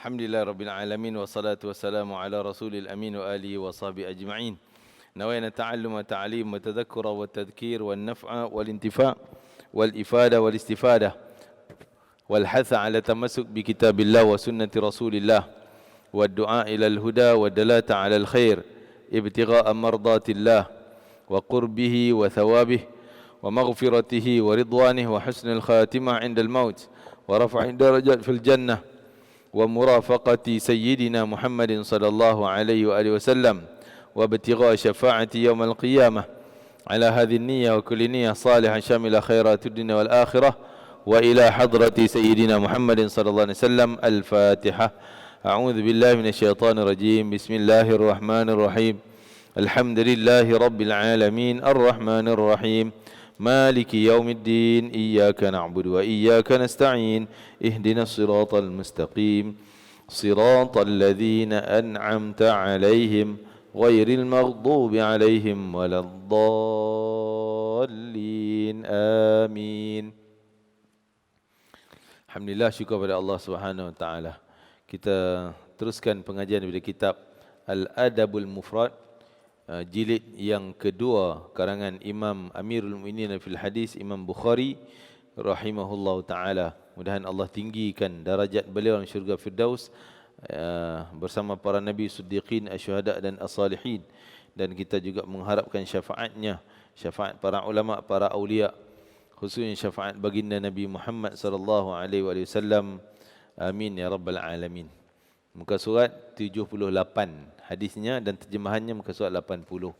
Alhamdulillah Rabbil Alamin wassalatu wassalamu ala Rasulil Amin wa alihi wa sahbihi ajma'in. نوينا التعلم والتعليم والتذكر والتذكير والنفع والانتفاع والإفادة والاستفادة والحث على التمسك بكتاب الله وسنة رسول الله والدعاء إلى الهدى والدلالة على الخير ابتغاء مرضات الله وقربه وثوابه ومغفرته ورضوانه وحسن الخاتمة عند الموت ورفع الدرجات في الجنة ومرافقة سيدنا محمد صلى الله عليه وآله وسلم وابتغاء شفاعة يوم القيامة على هذه النية وكل نية صالحة شاملة خيرات الدنيا والآخرة وإلى حضرة سيدنا محمد صلى الله عليه وسلم. الفاتحة. أعوذ بالله من الشيطان الرجيم. بسم الله الرحمن الرحيم. الحمد لله رب العالمين الرحمن الرحيم مالك يوم الدين إياك نعبد وإياك نستعين اهدنا الصراط المستقيم صراط الذين أنعمت عليهم غير المغضوب عليهم ولا الضالين آمين. Alhamdulillah, syukur pada Allah Subhanahu wa taala. Kita teruskan pengajian daripada kitab Al-Adabul Mufrad, jilid yang kedua karangan Imam Amirul Mukminin fil Hadis Imam Bukhari rahimahullahu taala. Mudahan Allah tinggikan darajat beliau dalam syurga Firdaus bersama para nabi, siddiqin, asyuhada dan as-salihin, dan kita juga mengharapkan syafaatnya, syafaat para ulama, para aulia, khususnya syafaat baginda Nabi Muhammad sallallahu alaihi wasallam. Amin ya rabbal alamin. Muka surat 78 hadisnya dan terjemahannya muka surat 80.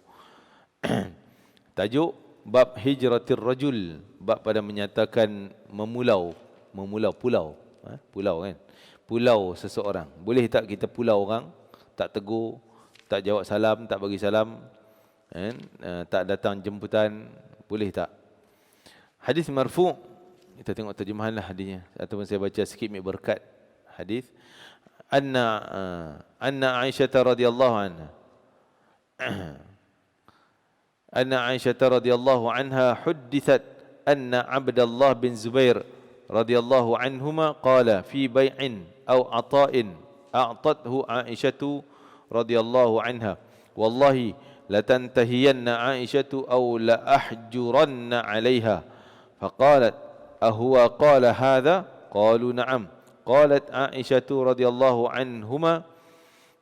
Tajuk bab hijratir rajul, bab pada menyatakan memulau pulau, pulau kan, pulau seseorang. Boleh tak kita pulau orang, tak tegur, tak jawab salam, tak bagi salam, kan? Tak datang jemputan, boleh tak? Hadis marfu', kita tengok terjemahanlah hadisnya ataupun saya baca sikit berkat hadis. Anna Aisyah radhiyallahu anha Anna Aisyah radhiyallahu anha huddithat anna Abdullah bin Zubair radhiyallahu anhuma qala fi bai'in aw ata'in a'tathu Aisyatu radhiyallahu anha wallahi latantahiyanna Aisyatu aw la ahjuranna 'alayha faqalat ahuwa qala hadha qalu na'am qalat Aisyatu radhiyallahu anhuma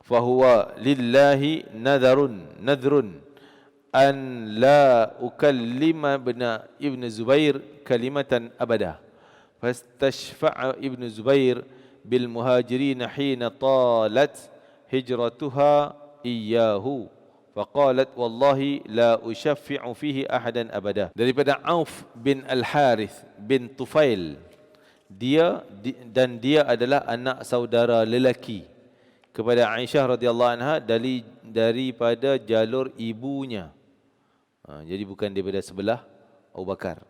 fahuwa lillahi nadhrun an la ukallima ibn Zubair kalimatan abada fastashfa'a ibn Zubair bil muhajirin hina talat hijratuha iyyahu faqalat wallahi la ushaffi'u fihi ahadan abada. Daripada Auf bin Al-Harith bin Tufail, dia adalah anak saudara lelaki kepada Aisyah radhiyallahu anha daripada jalur ibunya. Jadi bukan daripada sebelah Abu Bakar.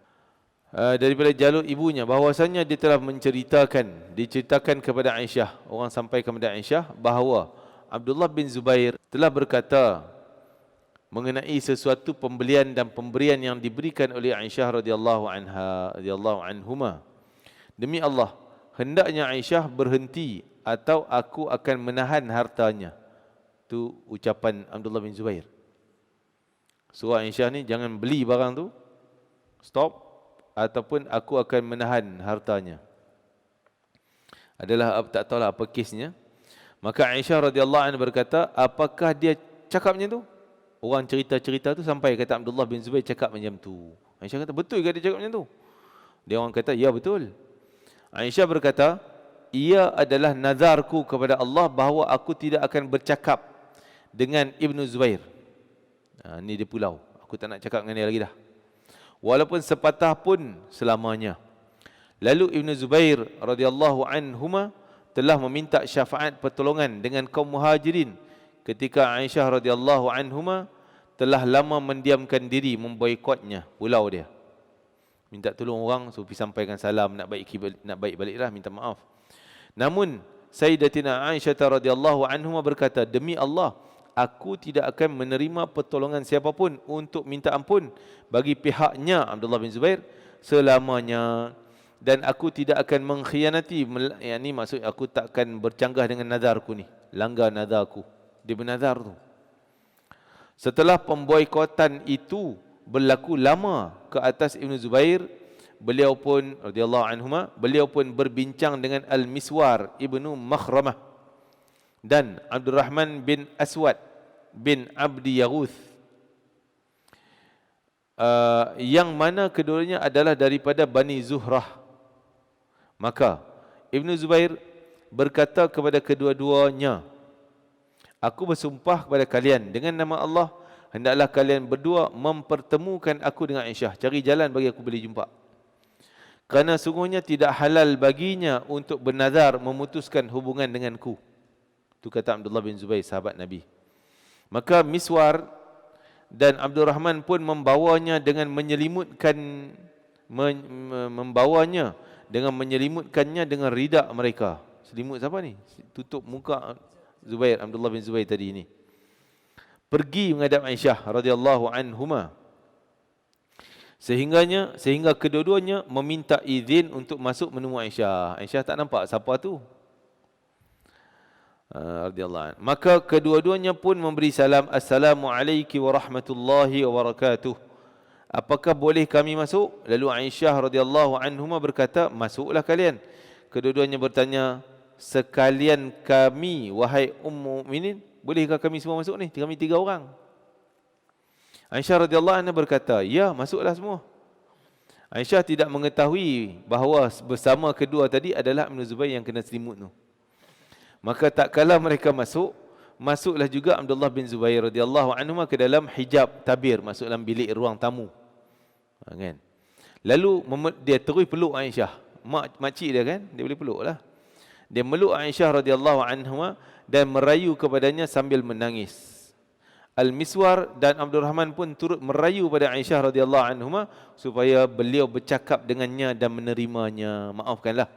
Daripada jalur ibunya, bahawasanya dia telah diceritakan kepada Aisyah, orang sampai kepada Aisyah bahawa Abdullah bin Zubair telah berkata mengenai sesuatu pembelian dan pemberian yang diberikan oleh Aisyah radhiyallahu anhuma. Demi Allah, hendaknya Aisyah berhenti atau aku akan menahan hartanya. Itu ucapan Abdullah bin Zubair. Surah Aisyah ni, jangan beli barang tu, stop, ataupun aku akan menahan hartanya. Adalah tak tahulah apa kesnya. Maka Aisyah radhiyallahu anha berkata, apakah dia cakap macam tu? Orang cerita-cerita tu sampai kata Abdullah bin Zubair cakap macam tu. Aisyah kata, betul ke dia cakap macam tu? Dia orang kata, ya betul. Aisyah berkata, ia adalah nazarku kepada Allah bahawa aku tidak akan bercakap dengan Ibn Zubair. Ni dia pulau, aku tak nak cakap dengan dia lagi dah, walaupun sepatah pun selamanya. Lalu Ibn Zubair radhiyallahu anhuma telah meminta syafaat pertolongan dengan kaum muhajirin ketika Aisyah radhiyallahu anhuma telah lama mendiamkan diri, memboikotnya pulau dia. Minta tolong orang supaya sampaikan salam, nak baik baliklah, minta maaf. Namun Sayyidatina Aisyah radhiyallahu anhuma berkata, demi Allah, aku tidak akan menerima pertolongan siapapun untuk minta ampun bagi pihaknya Abdullah bin Zubair selamanya. dan aku tidak akan mengkhianati, yakni maksud aku tak akan bercanggah dengan nazarku ni, langgar nazarku. Dia bernazar tu. Setelah pemboikotan itu berlaku lama ke atas Ibn Zubair, beliau pun radhiyallahu anhuma, beliau pun berbincang dengan Al-Miswar Ibnu Makhramah dan Abdurrahman bin Aswad bin Abdi Yaghuth, yang mana keduanya adalah daripada Bani Zuhrah. Maka Ibn Zubair berkata kepada kedua-duanya, aku bersumpah kepada kalian dengan nama Allah, hendaklah kalian berdua mempertemukan aku dengan Aisyah, cari jalan bagi aku boleh jumpa. Kerana sungguhnya tidak halal baginya untuk bernazar memutuskan hubungan denganku. Itu kata Abdullah bin Zubair, sahabat Nabi. Maka Miswar dan Abdurrahman pun membawanya dengan menyelimutkannya dengan ridak mereka. Selimut siapa ni? Tutup muka Zubair, Abdullah bin Zubair tadi ni. Pergi menghadap Aisyah radhiyallahu anhuma. Sehingga kedua-duanya meminta izin untuk masuk menemui Aisyah. Aisyah tak nampak siapa tu. Radhiyallahu anhu. Maka kedua-duanya pun memberi salam, Assalamualaikum warahmatullahi wabarakatuh. Apakah boleh kami masuk? Lalu Aisyah radhiyallahu anhuma berkata, masuklah kalian. Kedua-duanya bertanya, sekalian kami wahai Ummu Mukminin, bolehkah kami semua masuk ni? Kami 3 orang. Aisyah radhiyallahu anha berkata, ya, masuklah semua. Aisyah tidak mengetahui bahawa bersama kedua tadi adalah Ibn Zubair yang kena selimut tu. Maka tak kala mereka masuk, masuklah juga Abdullah bin Zubair radhiyallahu anhu ke dalam hijab tabir, masuk dalam bilik ruang tamu. Kan? Lalu dia terus peluk Aisyah. Makcik dia kan, dia boleh peluk lah. Dia meluk Aisyah radhiyallahu anha dan merayu kepadanya sambil menangis. Al-Miswar dan Abdurrahman pun turut merayu pada Aisyah radhiyallahu anha supaya beliau bercakap dengannya dan menerimanya. Maafkanlah.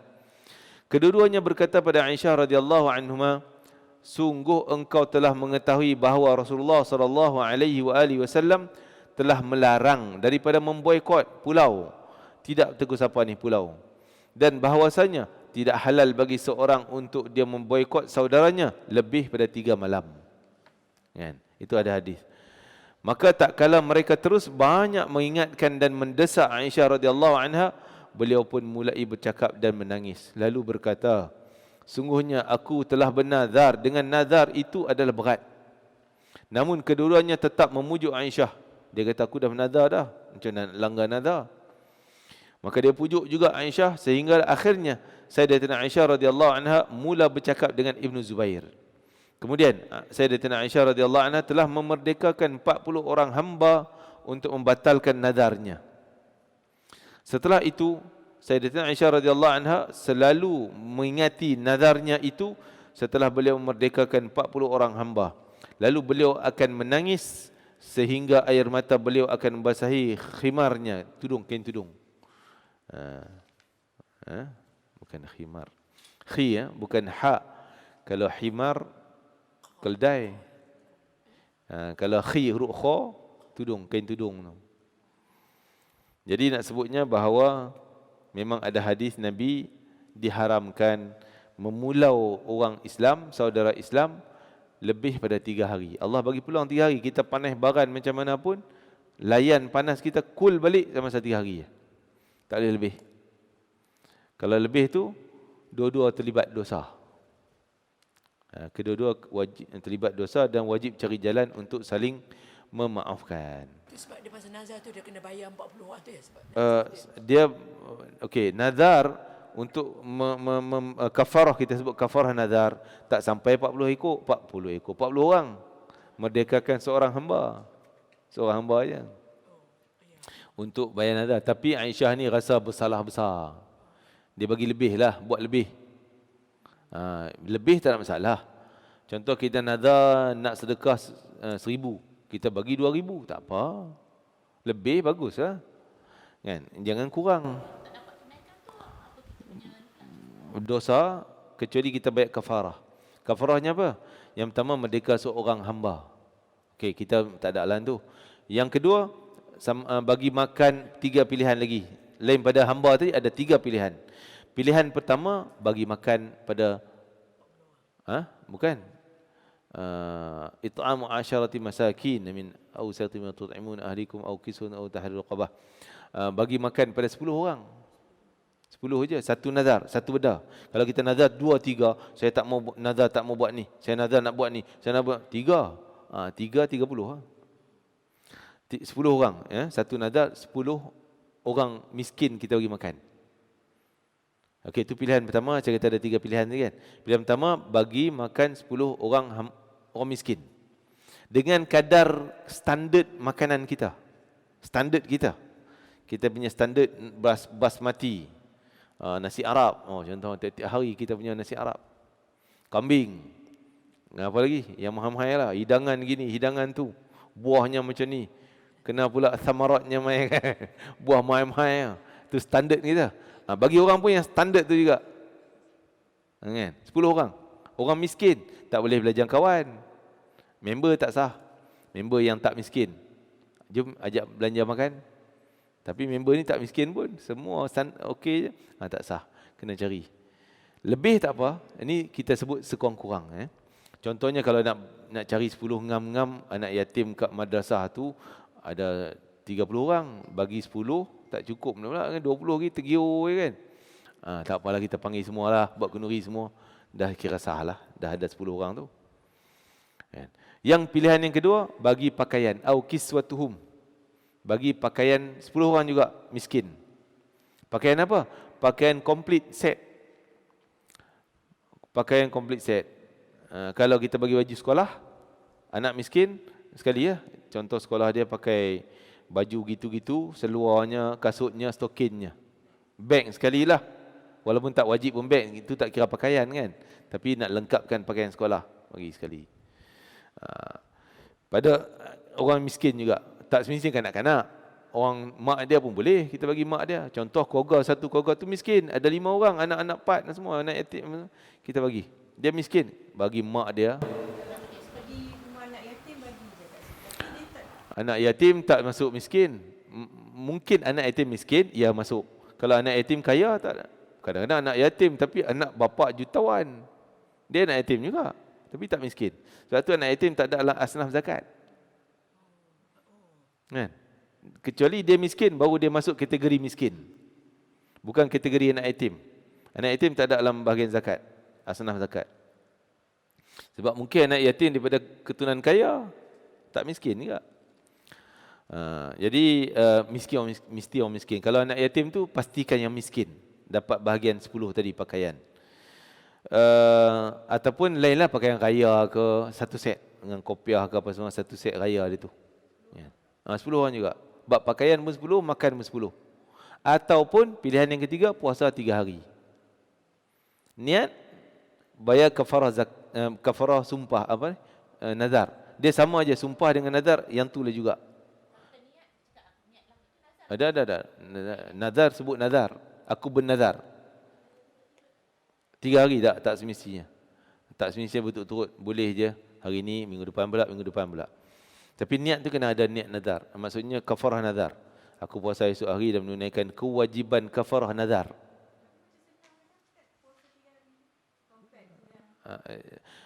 Kedua-duanya berkata pada Aisyah radhiyallahu anha, sungguh engkau telah mengetahui bahawa Rasulullah sallallahu alaihi wasallam telah melarang daripada memboikot pulau. Tidak tegur siapa ni pulau. Dan bahawasanya tidak halal bagi seorang untuk dia memboikot saudaranya lebih pada 3 malam. Kan? Itu ada hadis. Maka tak kala mereka terus banyak mengingatkan dan mendesak Aisyah radhiyallahu anha, beliau pun mulai bercakap dan menangis. Lalu berkata, sungguhnya aku telah bernazar, dengan nazar itu adalah berat. Namun kedua-duanya tetap memujuk Aisyah. Dia kata, aku dah bernazar dah, macam nak langgar nazar. Maka dia pujuk juga Aisyah sehingga akhirnya Sayyidatina Aisyah radhiyallahu anha mula bercakap dengan Ibn Zubair. Kemudian Sayyidatina Aisyah radhiyallahu anha telah memerdekakan 40 orang hamba untuk membatalkan nazarnya. Setelah itu Sayyidatina Aisyah radhiyallahu anha selalu mengingati nazarnya itu setelah beliau memerdekakan 40 orang hamba. Lalu beliau akan menangis sehingga air mata beliau akan membasahi khimarnya, kain tudung. Bukan khimar. Khi bukan ha. Kalau himar keldai. Kalau khi huruf kha, kain tudung tu. Jadi nak sebutnya bahawa memang ada hadis Nabi diharamkan memulau orang Islam, saudara Islam lebih pada 3 hari. Allah bagi peluang 3 hari. Kita panas baran macam mana pun, layan panas kita cool balik sama 1 hari. Tak boleh lebih. Kalau lebih tu, dua-dua terlibat dosa. Kedua-dua wajib terlibat dosa dan wajib cari jalan untuk saling memaafkan. Itu sebab dia pasal nazar tu dia kena bayar 40 waktu ya sebab. Nazar untuk kafarah, kita sebut kafarah nazar, tak sampai 40 ekor, 40 orang. Merdekakan seorang hamba. Seorang hamba aja. Untuk bayar nazar. Tapi Aisyah ni rasa bersalah besar. Dia bagi lebih lah, buat lebih. Lebih tak ada masalah. Contoh kita nazar nak sedekah 1,000, kita bagi 2,000, tak apa. Lebih bagus lah. Kan? Jangan kurang. Dosa kecuali kita bayar kafarah. Kafarahnya apa? Yang pertama merdeka seorang hamba. Okey, kita tak ada alan tu. Yang kedua bagi makan 3 pilihan lagi. lain pada hamba tadi ada 3 pilihan. Pilihan pertama bagi makan pada bukan. It'amu 'asharati masakin min awsati ma tut'imun ahlikum aw kisun aw tahrir raqabah. Bagi makan pada 10 orang. 10 je, satu nazar, satu benda. Kalau kita nazar 2, 3, saya tak mau nazar, tak mau buat ni. Saya nazar nak buat ni, saya nak buat 3. 3 30 10 orang ya, satu nazar 10 orang miskin kita bagi makan. Okey, itu pilihan pertama. Saya kata ada 3 pilihan tadi kan. Pilihan pertama bagi makan 10 orang miskin. Dengan kadar standard makanan kita. Standard kita. Kita punya standard basmati. Nasi Arab. Contoh tiap hari kita punya nasi Arab. Kambing. Apa lagi? Yang mahal-mahal lah. Hidangan gini, hidangan tu. Buahnya macam ni. Kena pula samaratnya mai. Buah mahal-mahal. Itu standard kita. Bagi orang pun yang standard tu juga. Kan? 10 orang. Orang miskin tak boleh belajar kawan. Member tak sah. Member yang tak miskin. Jom ajak belanja makan. Tapi member ni tak miskin pun. Semua okey je. Tak sah. Kena cari. Lebih tak apa. Ini kita sebut sekurang-kurang. Contohnya kalau nak cari 10 ngam-ngam anak yatim kat madrasah tu. Ada 30 orang. Bagi 10 tak cukup pula kan, 20 lagi tergiur kan. Tak apalah, kita panggil semualah, buat kenduri semua. Dah kira sah lah, dah ada 10 orang tu. Kan? Yang pilihan yang kedua, bagi pakaian au kiswatuhum. Bagi pakaian 10 orang juga miskin. Pakaian apa? Pakaian complete set. Pakaian complete set. Kalau kita bagi baju sekolah, anak miskin sekali ya. Contoh sekolah dia pakai baju gitu-gitu, seluarnya, kasutnya, stokinnya. Beg sekali lah. Walaupun tak wajib pun beg, itu tak kira pakaian kan. Tapi nak lengkapkan pakaian sekolah, bagi sekali. Pada orang miskin juga, tak semestinya kanak-kanak. Orang mak dia pun boleh, kita bagi mak dia. Contoh keluarga, satu keluarga tu miskin, ada 5 orang, anak-anak 4 semua, anak yatim, kita bagi. Dia miskin, bagi mak dia. Anak yatim tak masuk miskin. Mungkin anak yatim miskin, ia masuk. Kalau anak yatim kaya, tak. Kadang-kadang anak yatim tapi anak bapa jutawan. Dia anak yatim juga, tapi tak miskin. Sebab tu anak yatim tak ada asnaf zakat. Kan? Kecuali dia miskin, baru dia masuk kategori miskin. Bukan kategori anak yatim. Anak yatim tak ada dalam bahagian zakat, asnaf zakat. Sebab mungkin anak yatim daripada keturunan kaya, tak miskin juga. Jadi mesti orang miskin. Kalau anak yatim tu pastikan yang miskin dapat bahagian 10 tadi pakaian. Ataupun lainlah pakaian raya ke, satu set dengan kopiah ke apa semua, satu set raya dia tu. 10 orang juga. Bab pakaian pun 10, makan pun 10. Ataupun pilihan yang ketiga, puasa 3 hari. Niat bayar kafarah sumpah apa ni? Nazar. Dia sama aja sumpah dengan nazar, yang tu juga. Ada. Nazar sebut nazar. Aku bernazar. 3 hari tak semestinya. Tak semestinya betul-betul boleh je. Hari ni, minggu depan pula. Tapi niat tu kena ada niat nazar. Maksudnya kafarah nazar. Aku puasa esok hari dan menunaikan kewajiban kafarah nazar.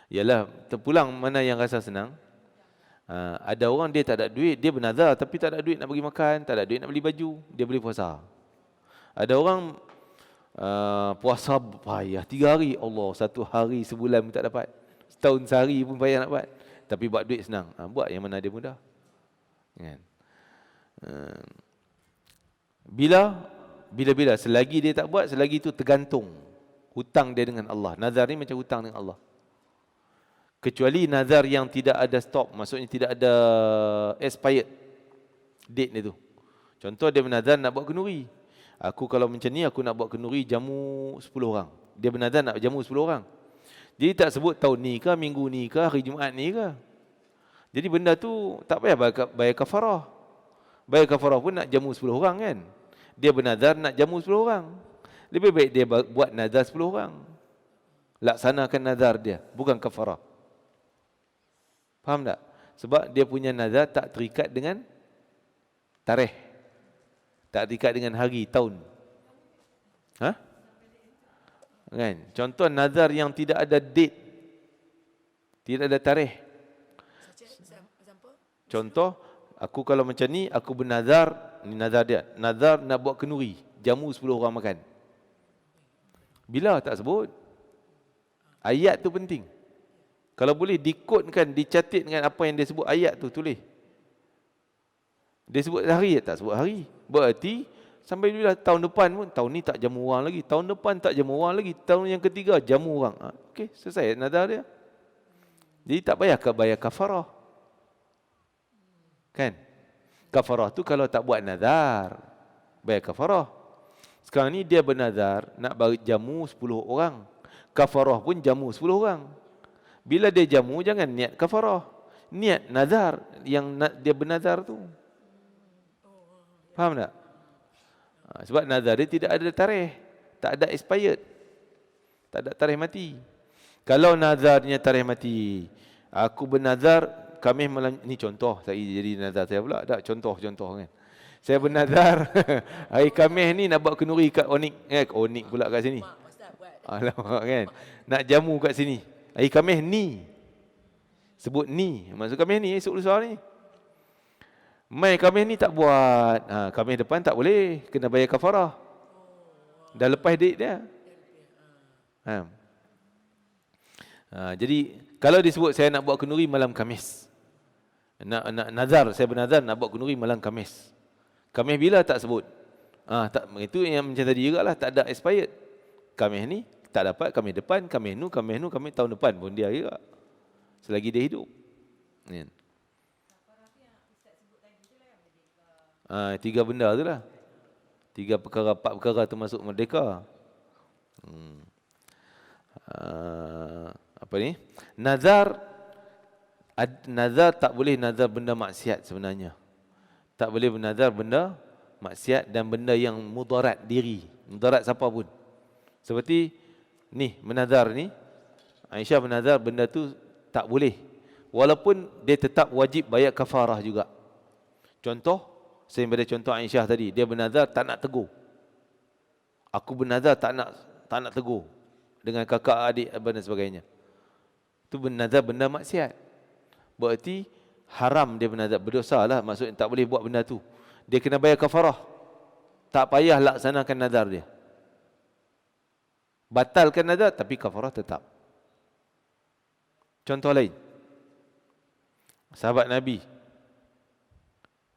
Yalah, terpulang mana yang rasa senang. Ada orang dia tak ada duit, dia bernazar tapi tak ada duit nak bagi makan, tak ada duit nak beli baju, dia boleh puasa. Ada orang puasa payah 3 hari, Allah, 1 hari sebulan pun tak dapat. Setahun sehari pun payah nak buat. Tapi buat duit senang. Buat yang mana dia mudah. Kan? Bila selagi dia tak buat, selagi itu tergantung hutang dia dengan Allah. Nazar ni macam hutang dengan Allah. Kecuali nazar yang tidak ada stop, maksudnya tidak ada expired date dia tu. Contoh dia bernazar nak buat kenduri. Aku kalau macam ni, aku nak buat kenduri jamu 10 orang. Dia bernazar nak jamu 10 orang. Jadi tak sebut tahun ni ke, minggu ni ke, hari Jumaat ni ke. Jadi benda tu tak payah bayar kafarah. Bayar kafarah pun nak jamu 10 orang kan. Dia bernazar nak jamu 10 orang. Lebih baik dia buat nazar 10 orang. Laksanakan nazar dia, bukan kafarah. Faham tak? Sebab dia punya nazar tak terikat dengan tarikh. Tak terikat dengan hari, tahun. Ha? Kan? Contoh nazar yang tidak ada date. Tidak ada tarikh. Example? Contoh, aku kalau macam ni, aku bernazar, ni nazar dia. Nazar nak buat kenduri, jamu 10 orang makan. Bila tak sebut. Ayat tu penting. Kalau boleh dikodkan, dicatat dengan apa yang dia sebut ayat tu, tulis. Dia sebut hari, tak sebut hari. Berarti sampai bila tahun depan pun, tahun ni tak jamu orang lagi, tahun depan tak jamu orang lagi, tahun yang ketiga jamu orang. Okey, selesai nazar dia. Jadi tak payah bayar kafarah. Kan? Kafarah tu kalau tak buat nazar, bayar kafarah. Sekarang ni dia bernazar nak bagi jamu 10 orang. Kafarah pun jamu 10 orang. Bila dia jamu, jangan niat kafarah. Niat nazar yang dia bernazar tu. Faham tak? Sebab nazar dia tidak ada tarikh. Tak ada expired. Tak ada tarikh mati. Kalau nazarnya tarikh mati, aku bernazar, kami malam ni contoh, saya jadi nazar saya pula. Tak, contoh kan. Saya bernazar hari Khamis ni nak buat kenduri kat Onik. Onik pula kat sini. Mak Ustaz buat. Alamak kan. Nak jamu kat sini. Hari Khamis ni. Sebut ni. Maksud Khamis ni, esok lusa ni. Mai Khamis ni tak buat. Khamis depan tak boleh. Kena bayar kafarah. Dah lepas date dia. Jadi, kalau disebut saya nak buat kenduri malam Khamis. Nak nazar, saya bernazar nak buat kenduri malam Khamis. Khamis bila tak sebut. Tak, itu yang macam tadi jugalah, tak ada expired. Khamis ni tak dapat, Khamis depan, Khamis tahun depan pun dia juga. Selagi dia hidup. Kan? 3 benda tu lah. 3 perkara, 4 perkara termasuk merdeka. Apa ni? Nazar tak boleh nazar benda maksiat sebenarnya. Tak boleh bernazar benda maksiat dan benda yang mudarat diri. Mudarat siapa pun. Seperti ni, menazar ni. Aisyah bernazar benda tu tak boleh. Walaupun dia tetap wajib bayar kafarah juga. Contoh, saya beri contoh Aisyah tadi. Dia bernazar tak nak tegur. Aku bernazar tak nak tegur. Dengan kakak, adik dan sebagainya. Itu bernazar benda maksiat. Berarti haram dia bernazar, berdosa lah, maksudnya tak boleh buat benda tu. Dia kena bayar kafarah. Tak payah laksanakan nazar dia. Batalkan nazar tapi kafarah tetap. Contoh lain. Sahabat Nabi.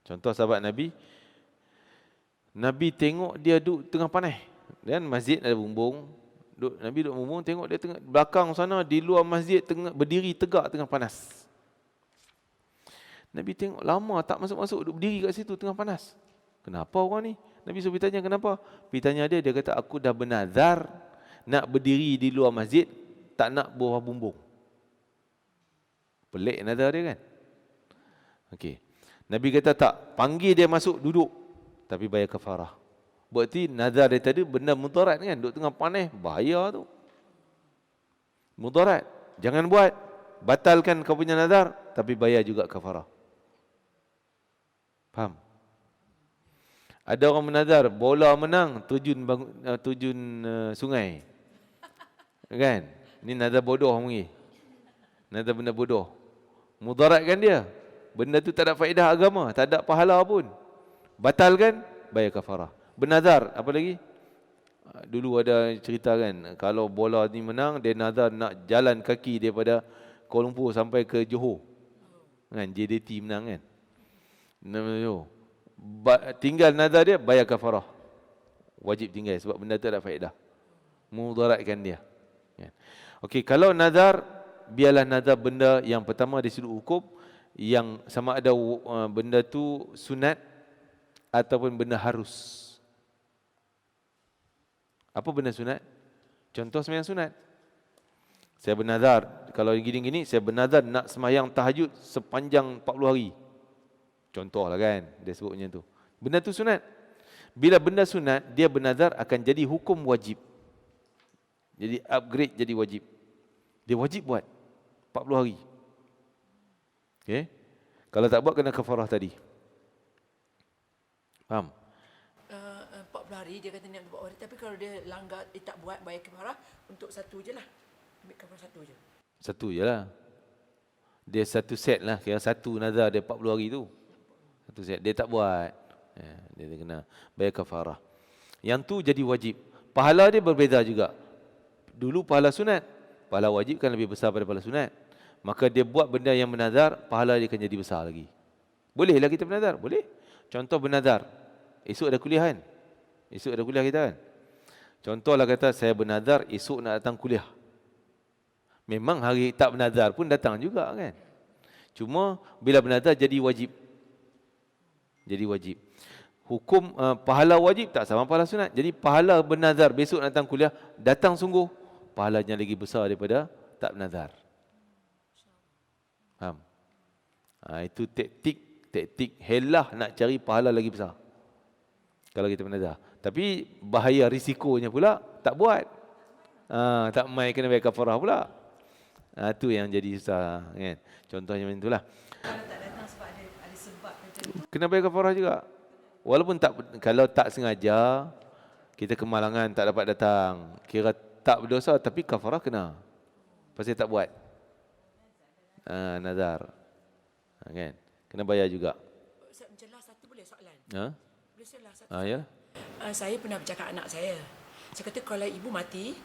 Contoh sahabat Nabi. Nabi tengok dia duduk tengah panas. Dan masjid ada bumbung. Nabi duduk bumbung, tengok dia tengah belakang sana, di luar masjid tengah berdiri tegak tengah panas. Nabi tengok lama tak masuk-masuk, duduk berdiri kat situ tengah panas. Kenapa orang ni? Nabi suruh tanya kenapa? Pergi tanya dia kata aku dah bernazar nak berdiri di luar masjid, tak nak bawah bumbung. Pelik nazar dia kan? Okey. Nabi kata tak, panggil dia masuk duduk tapi bayar kafarah. Berarti nazar dia tadi benda mudarat kan, duduk tengah panas, bahaya tu. Mudarat. Jangan buat. Batalkan kau punya nazar tapi bayar juga kafarah. Faham? Ada orang menazar bola menang terjun sungai. Kan? Ini nazar bodoh mungkin. Nazar benda bodoh. Mudaratkan dia. Benda tu tak ada faedah agama, tak ada pahala pun. Batalkan, bayar kafarah. Bernazar, apa lagi? Dulu ada cerita kan, kalau bola ni menang, dia nazar nak jalan kaki daripada Kuala Lumpur sampai ke Johor. Kan, JDT menang kan. Tinggal nazar dia, bayar kafarah. Wajib tinggal sebab benda tu ada faedah. Mudaratkan dia. Okey, kalau nazar, biarlah nazar benda yang pertama di sudut hukum, yang sama ada benda tu sunat ataupun benda harus. Apa benda sunat? Contoh sembahyang sunat. Saya bernazar, kalau gini-gini, saya bernazar nak sembahyang tahajud sepanjang 40 hari. Contohlah kan, dia sebut macam tu. Benda tu sunat. Bila benda sunat, dia bernazar akan jadi hukum wajib. Jadi upgrade jadi wajib. Dia wajib buat 40 hari. Okay? Kalau tak buat, kena kafarah tadi. Faham? hari dia kata nak 4 hari, tapi kalau dia langgar, dia tak buat, bayar kafarah untuk satu je lah. Ambil kafarah satu je. Satu je lah. Dia satu set lah. Kira satu nazar dia 40 hari tu. Satu set. Dia tak buat. Dia kena bayar kafarah. Yang tu jadi wajib. Pahala dia berbeza juga. Dulu pahala sunat. Pahala wajib kan lebih besar pada pahala sunat. Maka dia buat benda yang bernazar, pahala dia akan jadi besar lagi. Bolehlah kita bernazar? Boleh. Contoh bernazar. Esok ada kuliah kan? Esok ada kuliah kita kan? Contohlah kata saya bernazar esok nak datang kuliah. Memang hari tak bernazar pun datang juga kan? Cuma bila bernazar jadi wajib. Jadi wajib. Hukum pahala wajib tak sama pahala sunat. Jadi pahala bernazar besok nak datang kuliah, datang sungguh, pahalanya lagi besar daripada tak bernazar. Faham? Itu taktik helah nak cari pahala lagi besar. Kalau kita bernazar. Tapi bahaya risikonya pula tak buat. Tak mai kena bayar kafarah pula. Itu yang jadi susah kan. Contohnya macam itulah. Kalau tak datang sebab ada sebab macam tu. Kena bayar kafarah juga. Walaupun kalau tak sengaja kita kemalangan tak dapat datang, kira tak berdosa tapi kafarah kena. Pasal tak buat. Nazar. Kan? Kena bayar juga. Mencelah satu boleh soalan? Boleh celah satu? Ya. Saya pernah bercakap anak saya. Saya kata kalau ibu mati,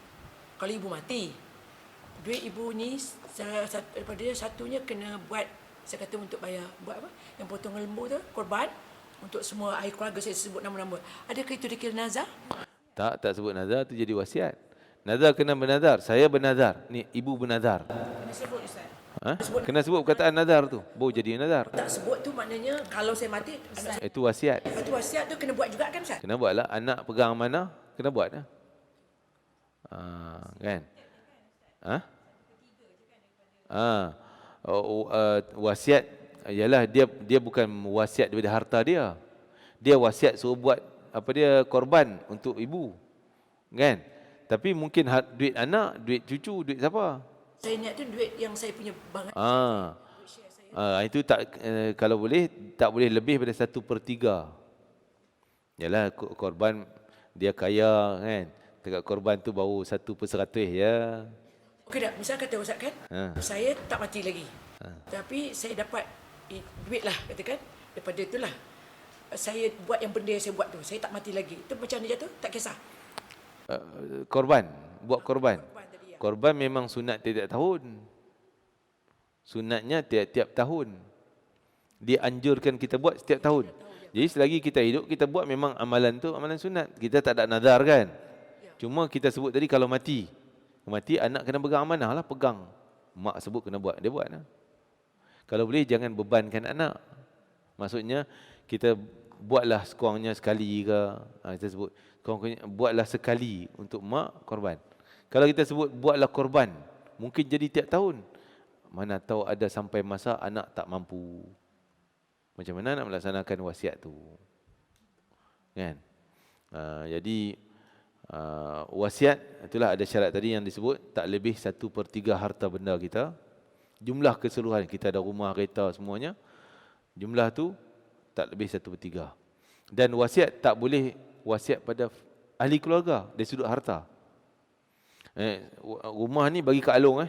duit ibu ni daripada dia satunya kena buat, saya kata untuk bayar buat apa? Yang potong lembu tu, korban untuk semua ahli keluarga, saya sebut nama-nama. Adakah itu dikira nazar? Tak sebut nazar, tu jadi wasiat. Nazar kena bernazar. Saya bernazar. Ni ibu bernazar. Kena sebut Ustaz. Kena sebut perkataan nazar tu. Baru jadi nazar. Tak sebut tu maknanya kalau saya mati, Itu wasiat. itu wasiat tu kena buat juga kan Ustaz? Kena buatlah. Anak pegang amanah, kena buat lah. Kan? Wasiat ialah dia bukan wasiat daripada harta dia. Dia wasiat suruh buat korban untuk ibu. Kan? Tapi mungkin duit anak, duit cucu, duit siapa? Saya niat tu duit yang saya punya bangan. Itu tak kalau boleh tak boleh lebih daripada 1/3. Yalah korban dia kaya kan. Dekat korban tu baru 1/100 ya. Okey tak, misal kata Ustaz kan, saya tak mati lagi. Tapi saya dapat duit lah katakan daripada itulah. Saya buat yang benda yang saya buat tu, saya tak mati lagi. Itu macam mana jatuh? Tak kisah. Korban, buat korban. Tadi, ya. Korban memang sunat tiap-tiap tahun. Sunatnya tiap-tiap tahun. Dianjurkan kita buat setiap tahun. Jadi selagi kita hidup, kita buat memang amalan tu amalan sunat. Kita tak ada nazar kan. Cuma kita sebut tadi kalau mati. Mati anak kena pegang amanah lah, pegang. Mak sebut kena buat, dia buat lah. Kalau boleh jangan bebankan anak. Maksudnya kita buatlah sekurangnya sekali ke. Kita sebut buatlah sekali untuk mak korban. Kalau kita sebut buatlah korban, mungkin jadi tiap tahun. Mana tahu ada sampai masa anak tak mampu. Macam mana nak melaksanakan wasiat tu? Kan? Jadi wasiat itulah ada syarat tadi yang disebut tak lebih 1/3 harta benda kita. Jumlah keseluruhan kita ada rumah, kereta semuanya. Jumlah tu tak lebih 1/3. Dan wasiat tak boleh wasiat pada ahli keluarga dari sudut harta. Rumah ni bagi Kak Along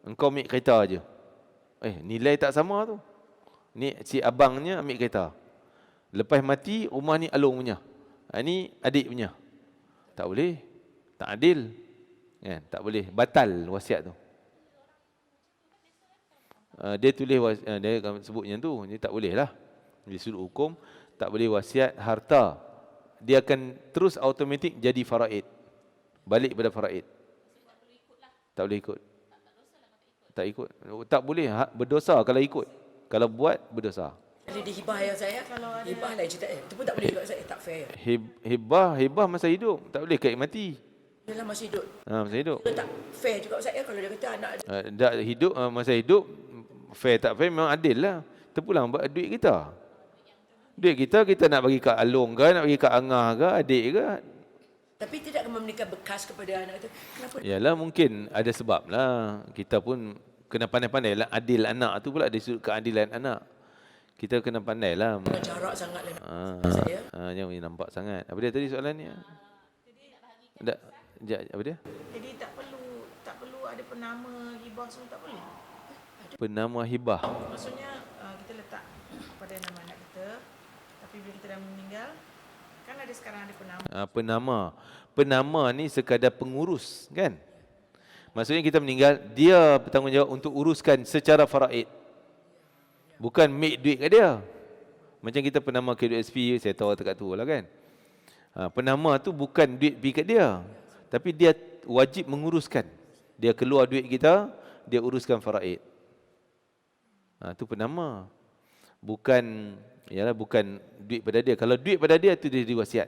engkau ambil kereta aja. Nilai tak sama tu. Ni si abangnya ambil kereta. Lepas mati rumah ni Along punya. Ni adik punya. Tak boleh. Tak adil. Kan? Tak boleh. Batal wasiat tu. Dia tulis dia sebutnya tu. Dia tak boleh lah. Di sudut hukum tak boleh wasiat harta. Dia akan terus automatik jadi faraid. Balik pada faraid. Tak boleh ikut. Tak ikut. Tak boleh berdosa kalau ikut. Kalau buat berdosa. Kalau dihibah yang saya, hibah lah cerita. Itu pun tak boleh juga saya, tak fair. Hibah masa hidup. Tak boleh kait mati. Dalam masa hidup. Masa hidup. Itu tak fair juga saya kalau dia kata anak. Tak hidup masa hidup fair tak fair memang adil lah. Terpulang buat duit kita. Duit kita nak bagi kat Along ke, nak bagi kat Angah ke, adik ke. Tapi tidak memberikan bekas kepada anak itu. Kenapa? Yalah mungkin ada sebab lah. Kita pun kena pandai-pandai lah adil anak tu pula dari sudut keadilan anak. Kita kena pandai lah. Dengan jarak sangat lah saya. Jangan nampak sangat. Apa dia tadi soalan ni? Tak, apa dia? Jadi tak perlu ada penama hibah semua, tak boleh. Penama hibah. Maksudnya kita letak pada nama anak kita, tapi bila kita dah meninggal, kan ada sekarang ada penama. Penama ni sekadar pengurus, kan? Maksudnya kita meninggal, dia bertanggungjawab untuk uruskan secara faraid. Bukan make duit kat dia. Macam kita penama KWSP, saya tahu dekat tu lah kan. Penama tu bukan duit pergi kat dia. Tapi dia wajib menguruskan. Dia keluar duit kita, dia uruskan faraid. Tu penama. Bukan duit pada dia. Kalau duit pada dia, tu dia diwasiat.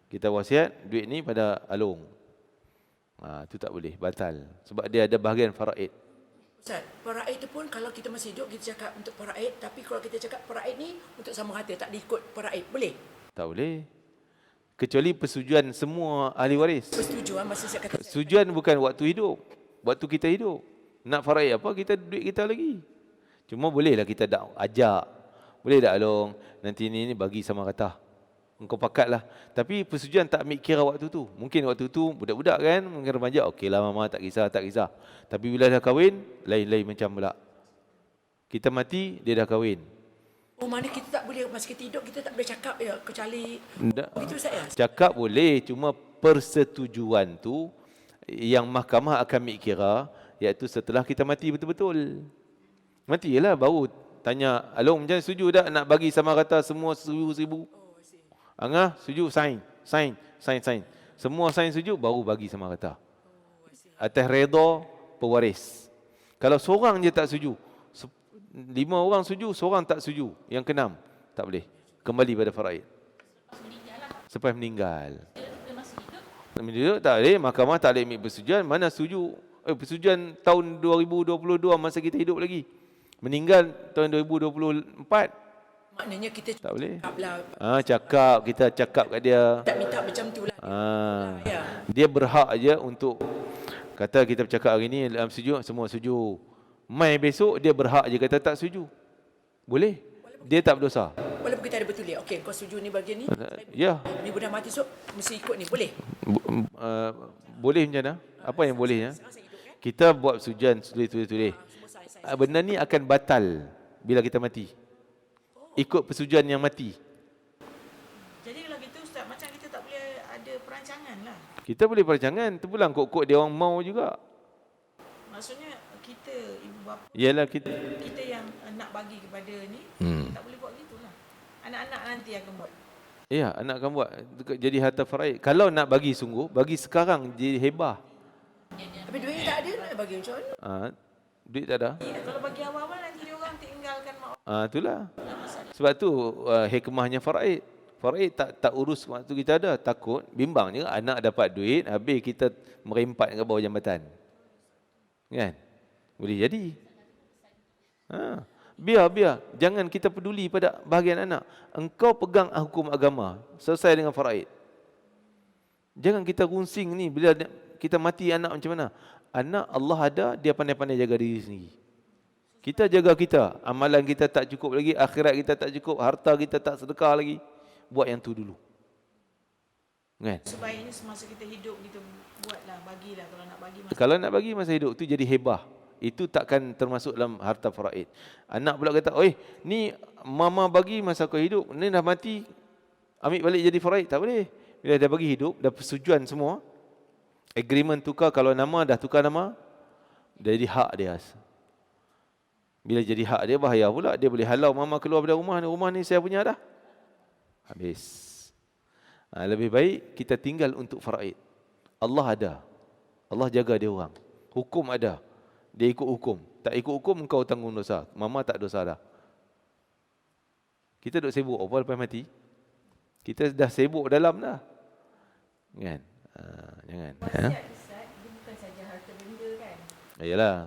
Kita wasiat duit ni pada Along. Tu tak boleh, batal. Sebab dia ada bahagian faraid. Ustaz, faraid tu pun kalau kita masih hidup, kita cakap untuk faraid. Tapi kalau kita cakap faraid ni untuk sama harta, tak diikut faraid. Boleh? Tak boleh. Kecuali persetujuan semua ahli waris. Persetujuan masa saya kata. Persetujuan bukan waktu hidup. Waktu kita hidup. Nak faraid apa, kita duit kita lagi. Cuma bolehlah kita ajak. Boleh tak Along, nanti ni bagi sama kata. Engkau pakatlah. Tapi persetujuan tak ambil kira waktu tu. Mungkin waktu tu budak-budak kan, mungkin remaja, okeylah mama, tak kisah. Tapi bila dah kahwin, lain-lain macam pula. Kita mati, dia dah kahwin. Oh, mana kita tak boleh, masa kita hidup, kita tak boleh cakap ya, kecuali begitu saya. Cakap boleh, cuma persetujuan tu yang mahkamah akan ambil kira, iaitu setelah kita mati betul-betul. Matilah baru tanya, Along macam setuju tak nak bagi sama rata semua 1,000? Angah setuju, sign. Semua sign setuju, baru bagi sama rata. Atas redha pewaris. Kalau seorang je tak setuju, 5 orang setuju, seorang tak setuju, yang keenam tak boleh. Kembali pada faraid. Sampai meninggal. Hidup tak boleh, mahkamah tak boleh ambil persetujuan. Mana setuju? Persetujuan tahun 2022 masa kita hidup lagi. Meninggal tahun 2024. Maknanya kita tak boleh. Cakap Kita cakap kat dia. Tak minta macam tu lah. Dia berhak je untuk kata kita bercakap hari ni dalam setuju, semua setuju. Mai besok dia berhak je kata tak setuju. Boleh. Dia tak berdosa. Walaupun kita ada betul dia. Okey, kau setuju ni bagian ni. Ya. Ni budak mati esok mesti ikut ni. Boleh? Boleh macam mana? Apa yang bolehnya? Kita buat persetujuan tulis. Benda ni akan batal bila kita mati. Ikut persetujuan yang mati. Jadi kalau gitu Ustaz, macam kita tak boleh ada perancangan lah. Kita boleh perancangan, terpulang kok dia orang mau juga. Maksudnya kita, ibu bapa, Yalah kita yang nak bagi kepada ni, tak boleh buat gitu lah. Anak-anak nanti akan buat. Ya, anak akan buat jadi harta faraid. Kalau nak bagi sungguh, bagi sekarang jadi hebah. Tapi duit tak ada, nak bagi macam mana? Duit tak ada. Kalau bagi awal-awal nanti dia orang tinggalkan mak. Itulah. Sebab tu hikmahnya faraid. Faraid tak urus waktu kita ada. Takut, bimbang je anak dapat duit, habis kita merempat ke bawah jambatan. Kan? Boleh jadi. Biar. Jangan kita peduli pada bahagian anak. Engkau pegang hukum agama. Selesai dengan faraid. Jangan kita runsing ni bila kita mati anak macam mana. Anak Allah ada, dia pandai-pandai jaga diri sendiri. Kita jaga kita. Amalan kita tak cukup lagi. Akhirat kita tak cukup. Harta kita tak sedekah lagi. Buat yang tu dulu. Kan? Sebaiknya semasa kita hidup kita buatlah, bagilah kalau nak bagi. Kalau nak bagi masa hidup tu jadi hebah. Itu takkan termasuk dalam harta faraid. Anak pula kata, "Oi, ni mama bagi masa kau hidup, ni dah mati, ambil balik jadi faraid." Tak boleh. Bila dah bagi hidup, dah persetujuan semua, agreement tukar, kalau nama dah tukar nama, dah jadi hak dia. Bila jadi hak dia, bahaya pula. Dia boleh halau mama keluar dari rumah ni. Rumah ni saya punya dah. Habis. Lebih baik kita tinggal untuk faraid. Allah ada. Allah jaga dia orang. Hukum ada. Dia ikut hukum. Tak ikut hukum, engkau tanggung dosa. Mama tak dosa dah. Kita duk sibuk apa lepas mati? Kita dah sibuk dalam dah. Kan? Jangan. Wasiat Ustaz, dia bukan saja harta benda kan? Yalah.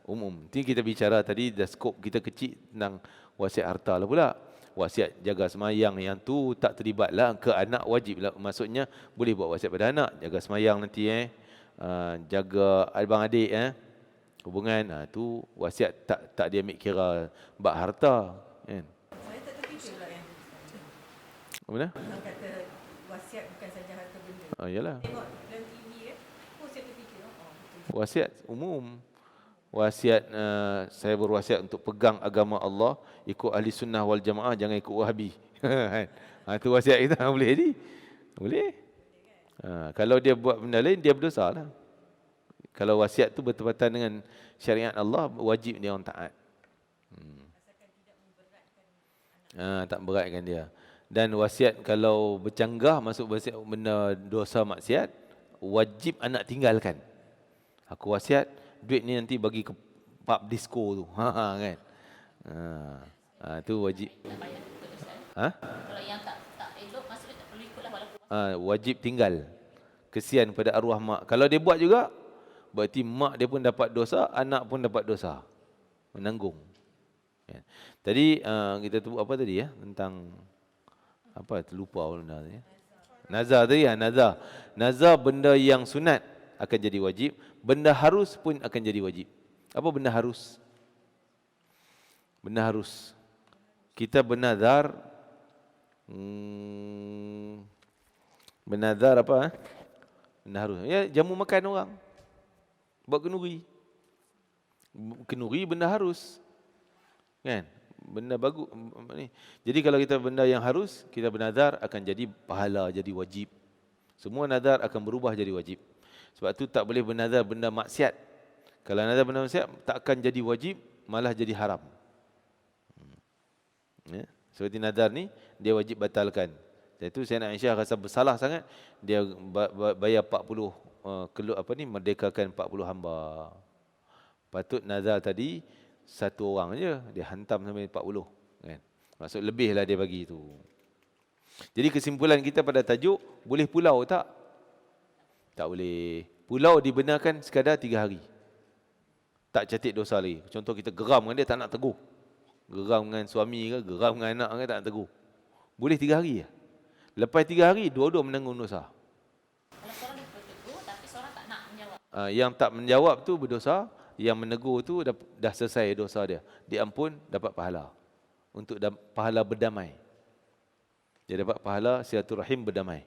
Umum. Nanti kita bicara tadi, dah skop kita kecil tentang wasiat harta lah pula. Wasiat jaga semayang, yang tu tak terlibat lah. Ke anak wajib lah. Maksudnya boleh buat wasiat pada anak. Jaga semayang nanti jaga abang adik hubungan, tu wasiat tak dia ambil kira bab harta, kan. Saya tak terfikir pula yang Mana? orang kata wasiat bukan saja harta benda. Yalah. Tengok dalam TV kan, saya terfikir, betul. Wasiat umum. Wasiat, saya berwasiat untuk pegang agama Allah, ikut ahli sunnah wal jamaah, jangan ikut wahabi. Itu wasiat kita. Boleh ni? Boleh. Kalau dia buat benda lain, dia berdosa lah. Kalau wasiat tu bertepatan dengan syariat Allah, wajib dia orang taat. Tak beratkan dia. Dan wasiat kalau bercanggah, masuk wasiat benda dosa maksiat, wajib anak tinggalkan. Aku wasiat, duit ni nanti bagi ke pub disco tu. Kan? Tu wajib. Kalau yang tak elok, maksudnya tak perlu ikutlah walaupun Wajib tinggal. Kesian pada arwah mak. Kalau dia buat juga, berarti mak dia pun dapat dosa, anak pun dapat dosa. Menanggung. Ya. Tadi kita tu apa tadi ya? Tentang apa? Terlupa benda ni. Nazar tadi ya, nazar. Nazar benda yang sunat akan jadi wajib, benda harus pun akan jadi wajib. Apa benda harus? Benda harus. Kita bernazar bernazar apa? Benda harus. Ya, jamu makan orang. Buat kenuri. Kenuri benda harus. Kan? Benda bagus ni. Jadi kalau kita benda yang harus, kita bernazar akan jadi pahala, jadi wajib. Semua nazar akan berubah jadi wajib. Sebab tu tak boleh bernazar benda maksiat. Kalau nazar benda maksiat, tak akan jadi wajib, malah jadi haram. Ya? Seperti nazar ni, dia wajib batalkan. Itu Sayyidina Aisyah rasa bersalah sangat, dia bayar 40 merdekakan 40 hamba. Patut nazar tadi satu orang je, dia hantam sampai 40, kan. Maksud lebihlah dia bagi tu. Jadi kesimpulan kita pada tajuk, boleh pulau tak? Tak boleh. Pulau dibenarkan sekadar 3 hari. Tak catat dosa lagi. Contoh kita geram dengan dia, tak nak tegur. Geram dengan suami ke, geram dengan anak ke, tak nak tegur. Boleh 3 hari je. Lepas 3 hari, dua-dua menanggung dosa. kalau seorang dia bertegur tapi seorang tak nak menjawab. Yang tak menjawab tu berdosa, yang menegur tu dah selesai dosa dia. Diampun, dapat pahala. Untuk pahala berdamai. Dia dapat pahala silaturahim berdamai.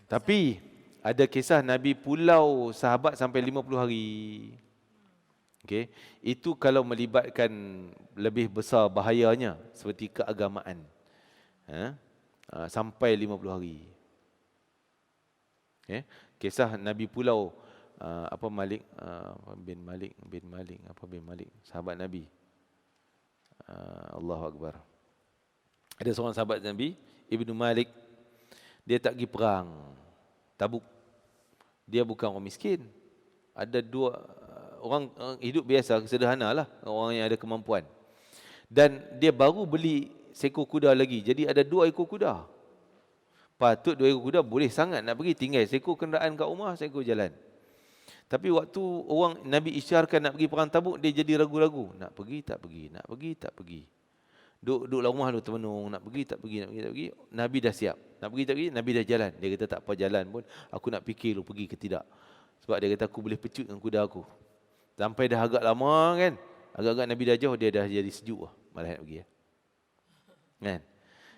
Tapi ada kisah Nabi pulau sahabat sampai 50 hari. Okay. Itu kalau melibatkan lebih besar bahayanya seperti keagamaan. Sampai 50 hari. Okay. Kisah Nabi pulau bin Malik, sahabat Nabi. Allahu Akbar. Ada seorang sahabat Nabi, Ibnu Malik, dia tak pergi perang Tabuk. Dia bukan orang miskin. Ada dua orang hidup biasa, sederhana lah, orang yang ada kemampuan. Dan dia baru beli seekor kuda lagi. Jadi ada 2 ekor kuda. Patut 2 ekor kuda boleh sangat nak pergi, tinggal seekor kenderaan kat rumah, seekor jalan. Tapi waktu orang Nabi isyarkan nak pergi perang Tabuk, dia jadi ragu-ragu. Nak pergi tak pergi, nak pergi tak pergi. Duduk dalam rumah tu termenung, nak pergi tak pergi, nak pergi tak pergi. Nabi dah siap. Nak pergi tak pergi, Nabi dah jalan. Dia kata tak apa jalan pun, aku nak fikir lu pergi ke tidak. Sebab dia kata aku boleh pecut dengan kuda aku. Sampai dah agak lama kan. Agak-agak Nabi dah jauh, dia dah jadi sejuk lah. Malah nak pergi. Kan?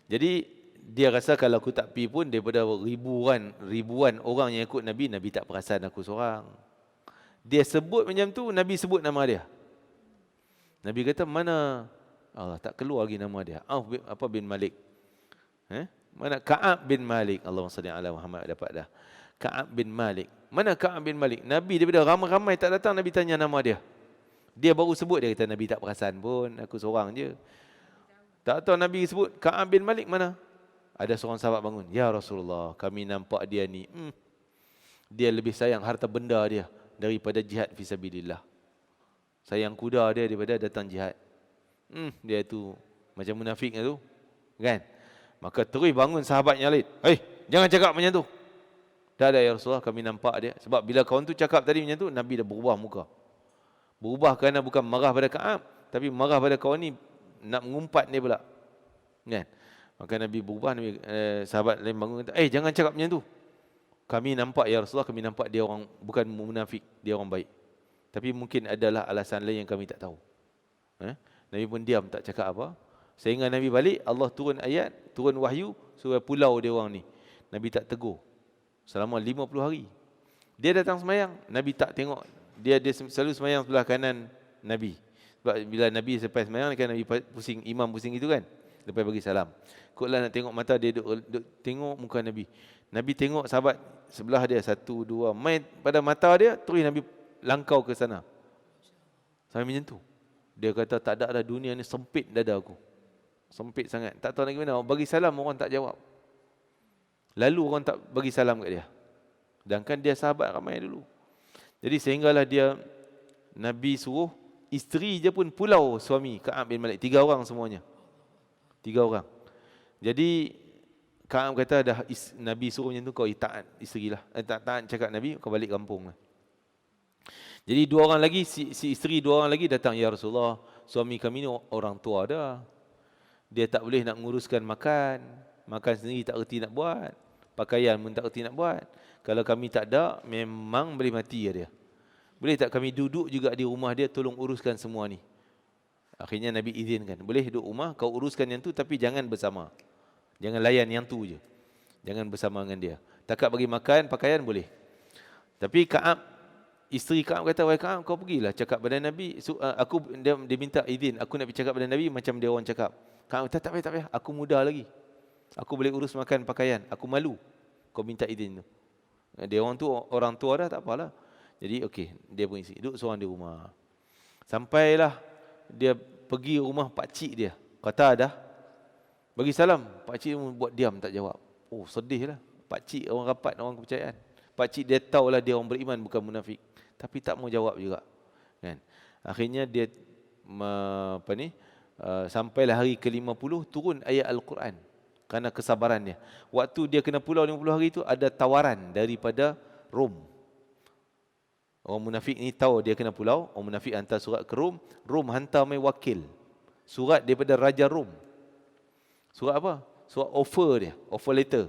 Jadi dia rasa kalau aku tak pergi pun, daripada ribuan orang yang ikut Nabi, Nabi tak perasan aku seorang. Dia sebut macam tu, Nabi sebut nama dia. Nabi kata, mana? Allah tak keluar lagi nama dia. Bin Malik. Mana Ka'ab bin Malik. Allahumma salli ala Muhammad, dapat dah. Ka'ab bin Malik. Mana Ka'ab bin Malik? Nabi daripada ramai-ramai tak datang, Nabi tanya nama dia. Dia baru sebut, dia kata Nabi tak perasan pun, aku seorang je. Tak tahu Nabi sebut Ka'ab bin Malik mana? Ada seorang sahabat bangun, ya Rasulullah, kami nampak dia ni, dia lebih sayang harta benda dia daripada jihad fisabilillah. Sayang kuda dia daripada datang jihad. Dia tu macam munafiknya tu, kan? Maka terus bangun sahabatnya lain. Jangan cakap macam tu. Dah ada ya Rasulullah, kami nampak dia. Sebab bila kawan tu cakap tadi macam tu, Nabi dah berubah muka. Berubah kerana bukan marah pada Ka'ab, tapi marah pada kawan ni, nak mengumpat dia pula. Kan? Maka Nabi berubah, sahabat lain bangun kata, jangan cakap macam tu. kami nampak ya Rasulullah, kami nampak dia orang bukan munafik, dia orang baik. Tapi mungkin adalah alasan lain yang kami tak tahu. Nabi pun diam, tak cakap apa. Sehingga Nabi balik, Allah turun ayat, turun wahyu, suruh pulau dia orang ni. Nabi tak tegur. Selama 50 hari. Dia datang semayang, Nabi tak tengok. Dia selalu semayang sebelah kanan Nabi. Sebab bila Nabi sampai semayang, kan Nabi pusing, imam pusing itu kan. Lepas bagi salam. Kotlah nak tengok mata dia, duk tengok muka Nabi. Nabi tengok sahabat sebelah dia, 1, 2, main pada mata dia, terus Nabi langkau ke sana. Sampai macam tu. Dia kata, tak ada dunia ni sempit dada aku. Sempit sangat. Tak tahu nak gimana. Bagi salam, orang tak jawab. Lalu orang tak bagi salam kat dia. Sedangkan dia sahabat ramai dulu. Jadi sehinggalah dia, Nabi suruh, isteri je pun pulau suami, Ka'ab bin Malik. 3 orang semuanya. 3 orang. Jadi, Ka'ab kata, dah Nabi suruh macam tu, kau taat isteri lah. Taat cakap Nabi, kau balik kampung lah. Jadi 2 orang lagi, si isteri 2 orang lagi datang, ya Rasulullah, suami kami ni orang tua dah. Dia tak boleh nak menguruskan makan. Makan sendiri tak erti nak buat. Pakaian pun tak erti nak buat. Kalau kami tak ada, memang boleh mati dia. Boleh tak kami duduk juga di rumah dia, tolong uruskan semua ni. Akhirnya Nabi izinkan. Boleh duduk rumah, kau uruskan yang tu, tapi jangan bersama. Jangan layan yang tu je. Jangan bersama dengan dia. Takat bagi makan, pakaian boleh. Tapi isteri Ka'ab kata, wahai Ka'ab, kau pergilah cakap pada Nabi. Dia minta izin, aku nak pergi cakap pada Nabi macam dia orang cakap. Ka'ab kata, tak payah, aku muda lagi. Aku boleh urus makan, pakaian. Aku malu. Kau minta izin tu. Dia orang tu orang tua dah, tak apalah. Jadi okey, dia pun isi. Duduk seorang di rumah. Sampailah dia pergi rumah pakcik dia. Kata dah. Bagi salam. Pakcik buat diam, tak jawab. Oh, sedih lah. Pakcik orang rapat, orang kepercayaan. Pakcik dia tahulah dia orang beriman, bukan munafik. Tapi tak mau jawab juga. Kan? Akhirnya dia sampailah hari ke-50 turun ayat Al-Quran. Kerana kesabarannya. Waktu dia kena pulau 50 hari itu, ada tawaran daripada Rom. Orang munafik ni tahu dia kena pulau. Orang munafik hantar surat ke Rom. Rom hantar mai wakil. Surat daripada Raja Rom. Surat apa? Surat offer dia. Offer letter.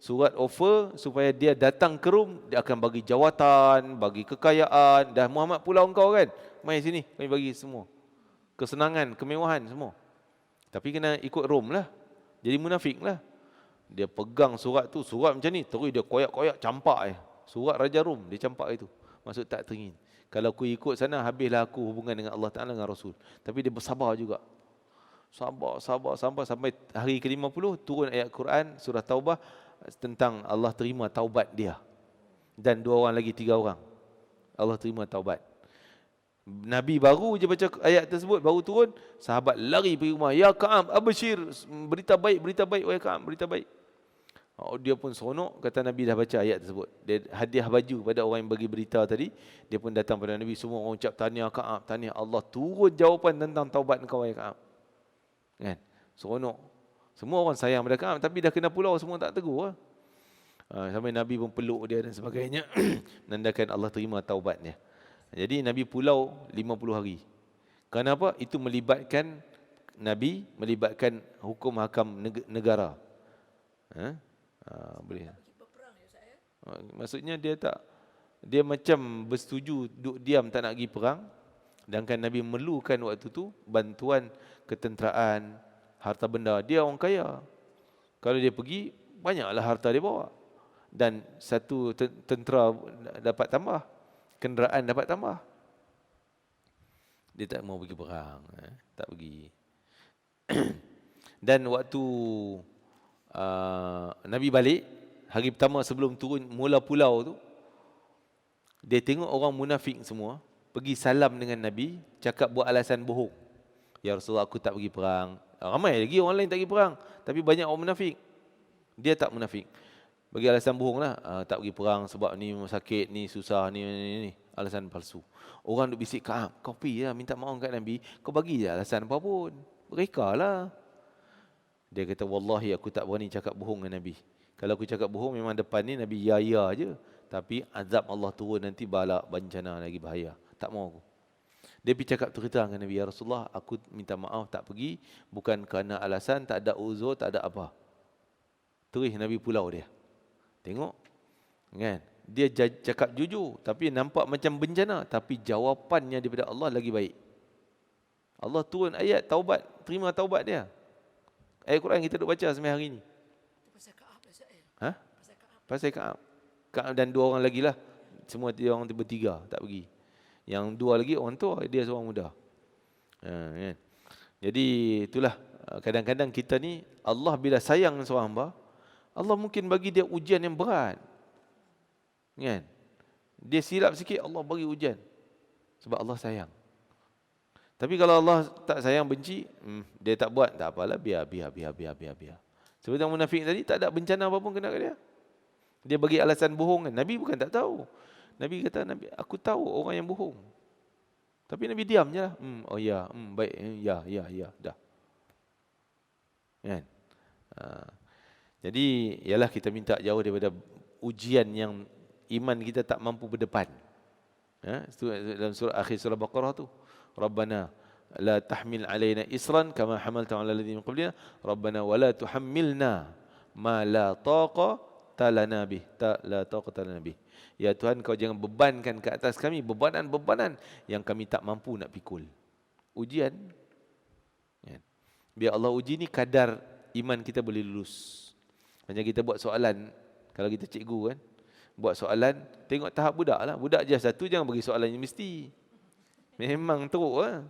Surat offer supaya dia datang ke Rom. Dia akan bagi jawatan, bagi kekayaan. Dah Muhammad pulau engkau kan? Mai sini, kami bagi semua. Kesenangan, kemewahan semua. Tapi kena ikut Rom lah. Jadi munafik lah. Dia pegang surat tu, surat macam ni. Terus dia koyak-koyak, campak. Surat Raja Rom, dia campak itu. Maksud tak teringin. Kalau aku ikut sana, habislah aku hubungan dengan Allah Ta'ala dengan Rasul. Tapi dia bersabar juga. Sabar sampai hari ke-50 turun ayat Quran surah Taubah tentang Allah terima taubat dia. Dan 2 orang lagi, 3 orang. Allah terima taubat. Nabi baru je baca ayat tersebut, baru turun, sahabat lari pergi rumah. Ya Ka'ab, abshir, berita baik wahai Ka'ab, berita baik. Oh, dia pun seronok, kata Nabi dah baca ayat tersebut. Dia hadiah baju pada orang yang bagi berita tadi. Dia pun datang pada Nabi, semua orang ucap tahniah Ka'ab, tahniah. Allah turun jawapan tentang taubat kau wahai Ka'ab. Kan? Seronok. Semua orang sayang pada Ka'ab, tapi dah kena pulau, semua tak tegur lah. Sampai Nabi pun peluk dia dan sebagainya. Menandakan Allah terima taubatnya. Jadi Nabi pulau 50 hari. Kenapa? Itu melibatkan Nabi, melibatkan hukum hakam negara. Boleh. Maksudnya dia macam bersetuju duduk diam tak nak pergi perang. Sedangkan Nabi memerlukan waktu tu bantuan ketenteraan, harta benda. Dia orang kaya. Kalau dia pergi, banyaklah harta dia bawa. Dan satu tentera dapat tambah. Kenderaan dapat tambah. Dia tak mau pergi perang. Tak pergi. Dan waktu Nabi balik, hari pertama sebelum turun mula pulau tu, dia tengok orang munafik semua, pergi salam dengan Nabi, cakap buat alasan bohong. Ya Rasulullah, aku tak pergi perang. Ramai lagi orang lain tak pergi perang. Tapi banyak orang munafik. Dia tak munafik. Bagi alasan bohong lah. Tak pergi perang sebab ni sakit, ni susah, ni. Alasan palsu. Orang duk bisik, Ka'ab, kau pergi lah, minta maaf kat Nabi. Kau bagi je alasan apa pun. Mereka lah. Dia kata, wallahi aku tak berani cakap bohong dengan Nabi. Kalau aku cakap bohong, memang depan ni Nabi ya je. Tapi azab Allah turun nanti balak, bencana lagi bahaya. Tak mau aku. Dia pergi cakap cerita dengan Nabi, ya Rasulullah, aku minta maaf tak pergi. Bukan kerana alasan, tak ada uzur, tak ada apa. Terus Nabi pulau dia. Tengok. Kan? Dia cakap jujur tapi nampak macam bencana, tapi jawapannya daripada Allah lagi baik. Allah turun ayat taubat, terima taubat dia. Ayat Quran kita duk baca sampai hari ni. Pasal Kaab lah Ustaz. Ha? Pasal Kaab. Pasal Kaab. Kaab dan 2 orang lagi lah. Semua dia orang bertiga tak pergi. Yang 2 lagi orang tua, dia seorang muda. Kan? Jadi itulah, kadang-kadang kita ni Allah bila sayang seorang hamba, Allah mungkin bagi dia ujian yang berat. Kan? Dia silap sikit, Allah bagi ujian. Sebab Allah sayang. Tapi kalau Allah tak sayang, benci, dia tak buat, tak apalah, biar. Seperti yang munafik tadi, tak ada bencana apa pun kena ke dia. Dia bagi alasan bohong kan. Nabi bukan tak tahu. Nabi kata, Nabi, aku tahu orang yang bohong. Tapi Nabi diam je lah. Oh ya, baik, ya, dah. Kan? Jadi, ialah kita minta jauh daripada ujian yang iman kita tak mampu berdepan. Dalam surah akhir surah Baqarah tu, Rabbana la tahmil alaina isran kama hamalta ala alladhina min qablina Rabbana wa la tuhammilna ma la taqata lana bih la taqata lana bih. Ya Tuhan, kau jangan bebankan ke atas kami bebanan-bebanan yang kami tak mampu nak pikul. Ujian. Biar Allah uji ni kadar iman kita boleh lulus. Macam kita buat soalan, kalau kita cikgu kan, buat soalan, tengok tahap budak lah. Budak je satu, jangan bagi soalan yang mesti. Memang teruk lah.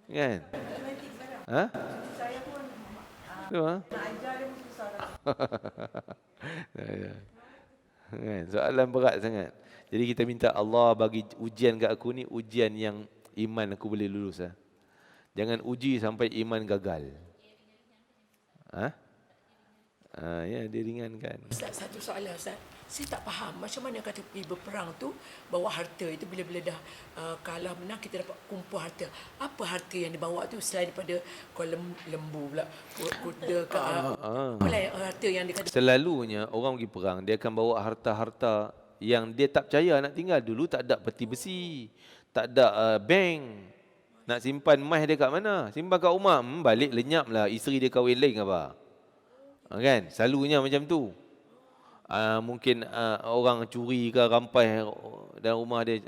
Kan? Ha? Saya pun Tu, ha? nak ajar dia pun susah. Kan? Soalan berat sangat. Jadi kita minta Allah bagi ujian kat aku ni, ujian yang iman aku boleh lulus. Jangan uji sampai iman gagal. Ya, diringankan. Ustaz, satu soalan Ustaz. Saya tak faham macam mana kata pergi berperang tu bawa harta itu, bila-bila dah kalah menang kita dapat kumpul harta. Apa harta yang dibawa tu selain daripada lembu pula, kuda ke apa harta yang dia kata? Selalunya orang pergi perang dia akan bawa harta-harta yang dia tak percaya nak tinggal. Dulu tak ada peti besi, tak ada bank. Nak simpan emas dia kat mana? Simpan kat rumah. Balik lenyap lah, isteri dia kahwin lain apa. Kan? Selalunya macam tu. Mungkin orang curi ke rampai dalam rumah dia.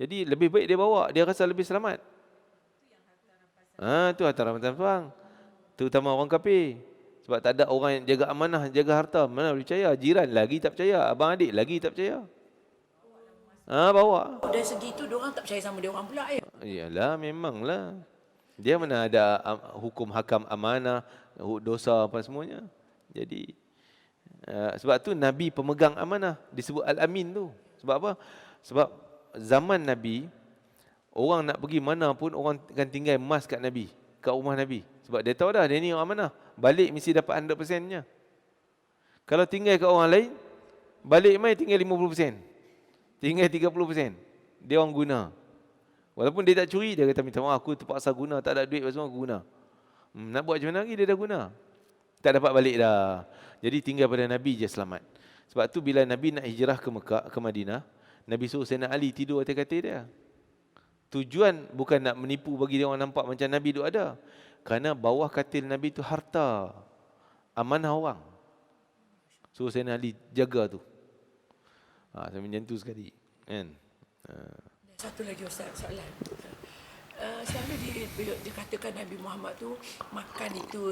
Jadi lebih baik dia bawa, dia rasa lebih selamat. Tu harta rampasan perang. Terutama orang kafir. Sebab tak ada orang yang jaga amanah, jaga harta. Mana boleh percaya? Jiran lagi tak percaya, abang adik lagi tak percaya. Bawa. Dari segi tu diorang tak percaya sama dia orang pula ya. Iyalah, memanglah. Dia mana ada hukum hakam amanah, dosa apa semuanya. Jadi sebab tu Nabi pemegang amanah, disebut Al-Amin tu. Sebab apa? Sebab zaman Nabi, orang nak pergi mana pun orang akan tinggal emas kat Nabi, kat rumah Nabi. Sebab dia tahu dah dia ni orang amanah, balik mesti dapat 100%-nya. Kalau tinggal kat orang lain, balik mai tinggal 50%, tinggal 30%. Dia orang guna. Walaupun dia tak curi, dia kata minta maaf, aku terpaksa guna, tak ada duit pasal aku guna. Nak buat macam mana lagi, dia dah guna. Tak dapat balik dah. Jadi tinggal pada Nabi je selamat. Sebab tu bila Nabi nak hijrah ke Mekah, ke Madinah, Nabi suruh Sayyidina Ali tidur atas katil dia. Tujuan bukan nak menipu bagi dia orang nampak macam Nabi duk ada. Kerana bawah katil Nabi tu harta, amanah orang. Suruh Sayyidina Ali jaga tu. Saya macam tu sekali. Kan? Satu lagi Ustaz, soalan. Selalu dikatakan Nabi Muhammad tu makan itu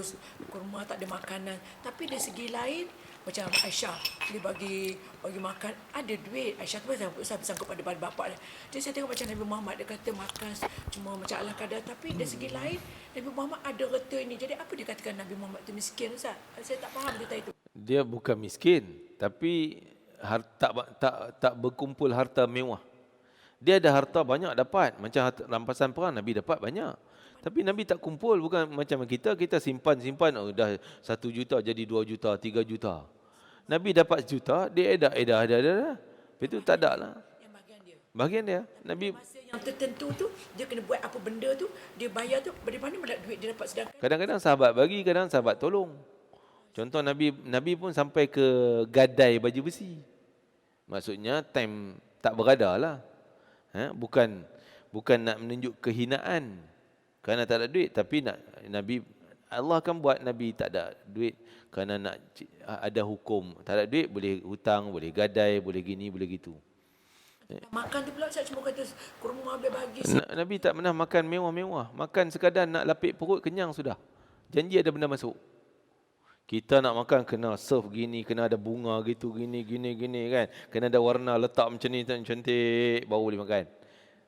kurma, tak ada makanan. Tapi dari segi lain macam Aisyah dia bagi makan, ada duit. Aisyah tu bersangkut pada bapak dia. Jadi saya tengok macam Nabi Muhammad dia kata makan cuma macam ala kadar, tapi dari segi lain Nabi Muhammad ada harta ini. Jadi apa dikatakan Nabi Muhammad tu miskin Ustaz? Saya tak faham cerita itu. Dia bukan miskin, tapi tak berkumpul harta mewah. Dia ada harta banyak dapat. Macam rampasan perang Nabi dapat banyak. Tapi Nabi tak kumpul. Bukan macam kita simpan. Dah 1 juta jadi 2 juta, 3 juta. Nabi dapat 1 juta, dia edah. Lepas tu tak ada lah. Yang Bahagian dia. Nabi masa yang tertentu tu dia kena buat apa benda tu, dia bayar tu, dari mana duit dia dapat, sedangkan kadang-kadang sahabat bagi, kadang sahabat tolong. Contoh Nabi pun sampai ke gadai baju besi. Maksudnya time tak berada lah. Bukan nak menunjuk kehinaan kerana tak ada duit, tapi Nabi Allah akan buat Nabi tak ada duit kerana nak ada hukum. Tak ada duit, boleh hutang, boleh gadai, boleh gini, boleh gitu. Makan tu pula saya cuma kata kurma boleh bagi. Nabi tak pernah makan mewah-mewah. Makan sekadar nak lapik perut, kenyang sudah. Janji ada benda masuk. Kita nak makan kena serve gini, kena ada bunga gitu, gini kan. Kena ada warna letak macam ni cantik baru boleh makan.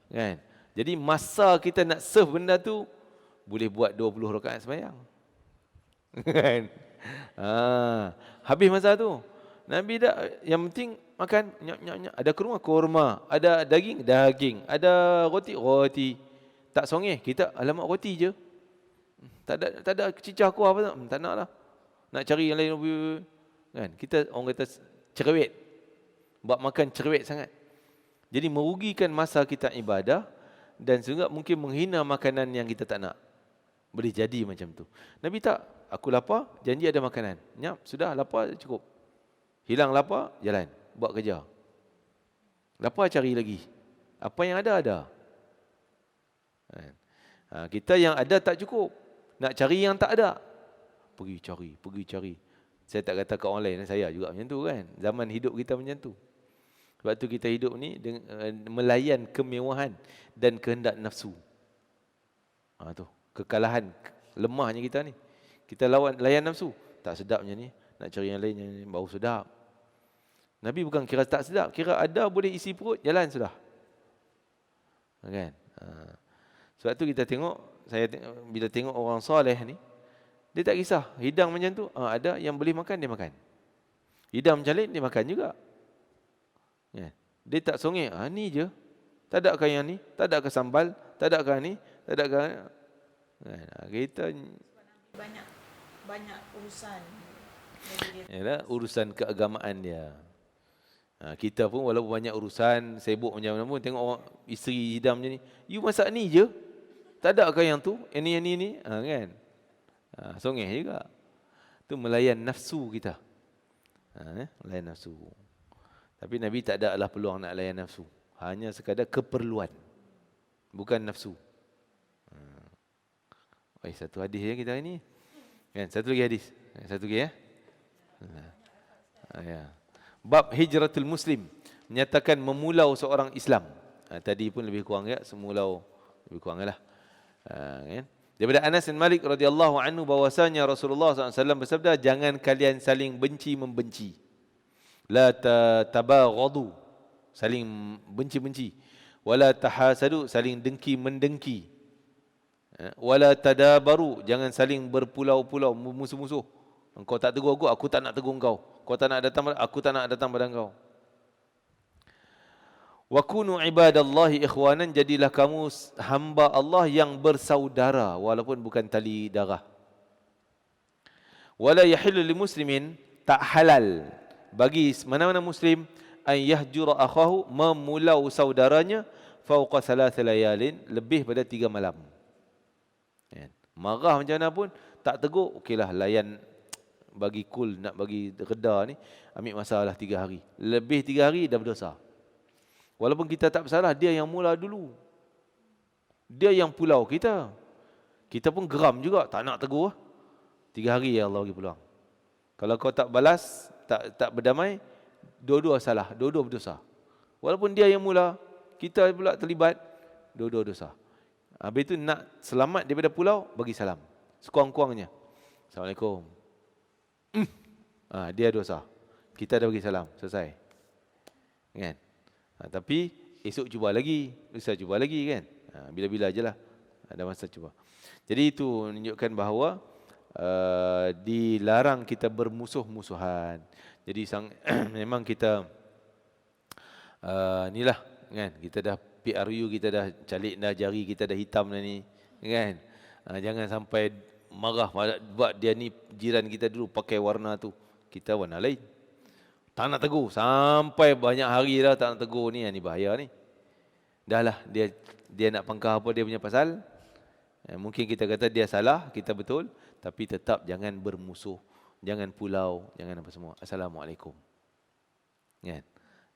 Kan? Jadi masa kita nak serve benda tu boleh buat 20 rakaat sembahyang. Kan? Habis masa tu. Nabi dah, yang penting makan, nyap. Ada kurma, ada daging, ada roti. Tak songeh, kita alamak roti je. Tak ada cicah kuah apa tak nak lah. Nak cari yang lain, kan? Kita orang kata cerewet. Buat makan cerewet sangat. Jadi merugikan masa kita ibadah dan juga mungkin menghina makanan yang kita tak nak. Boleh jadi macam tu. Nabi tak, aku lapar, janji ada makanan. Nyap, sudah lapar cukup. Hilang lapar, jalan. Buat kerja. Lapar cari lagi. Apa yang ada. Kita yang ada tak cukup. Nak cari yang tak ada. Pergi cari. Saya tak kata ke orang lain, saya juga macam tu kan. Zaman hidup kita macam tu. Sebab tu kita hidup ni melayan kemewahan dan kehendak nafsu. Tu kekalahan, lemahnya kita ni. Kita layan nafsu. Tak sedap macam ni. Nak cari yang lain yang baru sedap. Nabi bukan kira tak sedap. Kira ada boleh isi perut, jalan sudah. Kan? Sebab tu kita tengok, bila tengok orang soleh ni, dia tak kisah. Hidang macam tu, ada yang boleh makan, dia makan. Hidang mencalik, dia makan juga. Kan? Dia tak songeh, ni je. Tak ada yang ni, tak ada ke sambal, tak ada ke ni, tak ada ke... Kita banyak urusan. Yalah, urusan keagamaan dia. Kita pun walaupun banyak urusan, sibuk macam mana pun, tengok orang isteri hidam macam ni, you masak ni je, tak ada ke yang tu, yang ni, kan? Songeh juga. Tu melayan nafsu kita. Melayan nafsu. Tapi Nabi tak ada lah peluang nak layan nafsu. Hanya sekadar keperluan. Bukan nafsu. Satu hadis ya kita ni. Kan, satu lagi hadis. Satu lagi ya. Ya. Bab hijratul muslim, menyatakan memulau seorang Islam. Tadi pun lebih kurang ya, semulau lebih kurang lah. Kan? Daripada Anas bin Malik radhiyallahu anhu bahwasanya Rasulullah SAW bersabda, jangan kalian saling benci membenci. La tabaghadu, saling benci-benci. Wala tahasadu, saling dengki mendengki. Wala tadabaru, jangan saling berpulau-pulau, musuh-musuh. Engkau tak tegur aku tak nak tegur engkau. Kau tak nak datang, aku tak nak datang pada engkau. Wa kunu ibadallahi ikhwanan, jadilah kamu hamba Allah yang bersaudara walaupun bukan tali darah. Wala yahillu lil muslimin, tak halal bagi mana-mana muslim an yahjura akhahu, memulau saudaranya fauqa thalath layalin, lebih pada 3 malam. Marah macam mana pun tak tegur, okeylah layan, bagi cool, nak bagi reda ni, ambil masa lah 3 hari. Lebih 3 hari dah berdosa. Walaupun kita tak bersalah, dia yang mula dulu. Dia yang pulau kita. Kita pun geram juga, tak nak tegur. 3 hari ya Allah bagi peluang. Kalau kau tak balas, tak berdamai, dua-dua salah, dua-dua berdosa. Walaupun dia yang mula, kita pula terlibat, dua-dua dosa. Habis itu nak selamat daripada pulau, bagi salam. Sekurang-kurangnya. Assalamualaikum. Dia dosa. Kita dah bagi salam, selesai. Kan? Tapi esok cuba lagi, lusa cuba lagi kan. Bila-bila ajalah ada masa cuba. Jadi itu menunjukkan bahawa dilarang kita bermusuh-musuhan. Jadi memang kita inilah kan, kita dah PRU, kita dah calik dah jari, kita dah hitam dah ni kan. Jangan sampai marah buat dia ni jiran kita dulu pakai warna tu, kita warna lain. Tak nak tegur sampai banyak hari dah tak nak tegur ni bahaya ni. Dah lah dia nak pangkah apa dia punya pasal. Mungkin kita kata dia salah, kita betul, tapi tetap jangan bermusuh, jangan pulau, jangan apa semua. Assalamualaikum. Kan?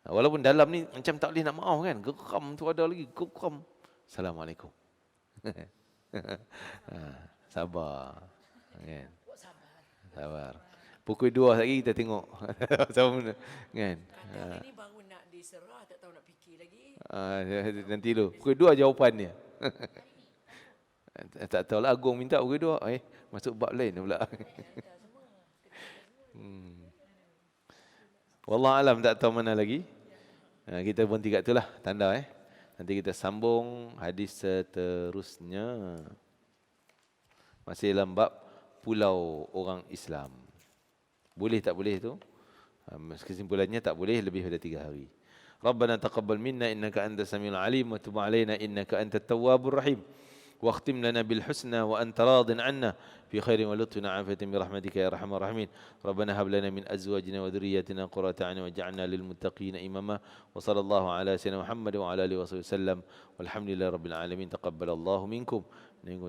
Walaupun dalam ni macam tak boleh nak maaf kan. Geram tu ada lagi, geram. Assalamualaikum. Sabar. Kan? Buat sabar. Sabar. Pukul 2 lagi kita tengok. Sama kan? Kata hari ni baru nak diserah, tak tahu nak fikir lagi. Nanti dulu. Pukul 2 jawapannya. Tak tahu lah Agung minta pukul 2. Masuk bab lain pula. Wallah alam, tak tahu mana lagi. Kita berhenti kat itulah tanda Nanti kita sambung hadis seterusnya. Masih dalam bab pulau orang Islam. Boleh tak boleh tu? Kesimpulannya tak boleh lebih daripada 3 hari. Rabbana taqabbal minna innaka antas samiul alim wa tub alaina innaka antat tawwabur rahim. واختم لنا بالحسنى وأنت راض عنا في خير ولطف وعافية برحمتك يا أرحم الراحمين ربنا هب لنا من أزواجنا وذرياتنا قرة أعين واجعلنا للمتقين إماما وصلى الله على سيدنا محمد وعلى آله وصحبه وسلم والحمد لله رب العالمين تقبل الله منكم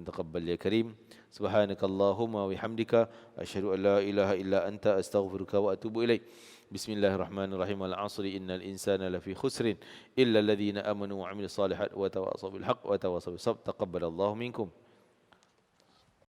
تقبل يا كريم سبحانك اللهم وبحمدك أشهد أن لا إله إلا أنت أستغفرك وأتوب إليك بسم الله الرحمن الرحيم والعصر إن الإنسان لفي خسر إلا الذين آمنوا وعملوا الصالحات وتواصوا بالحق وتواصوا بالصبر تقبل الله منكم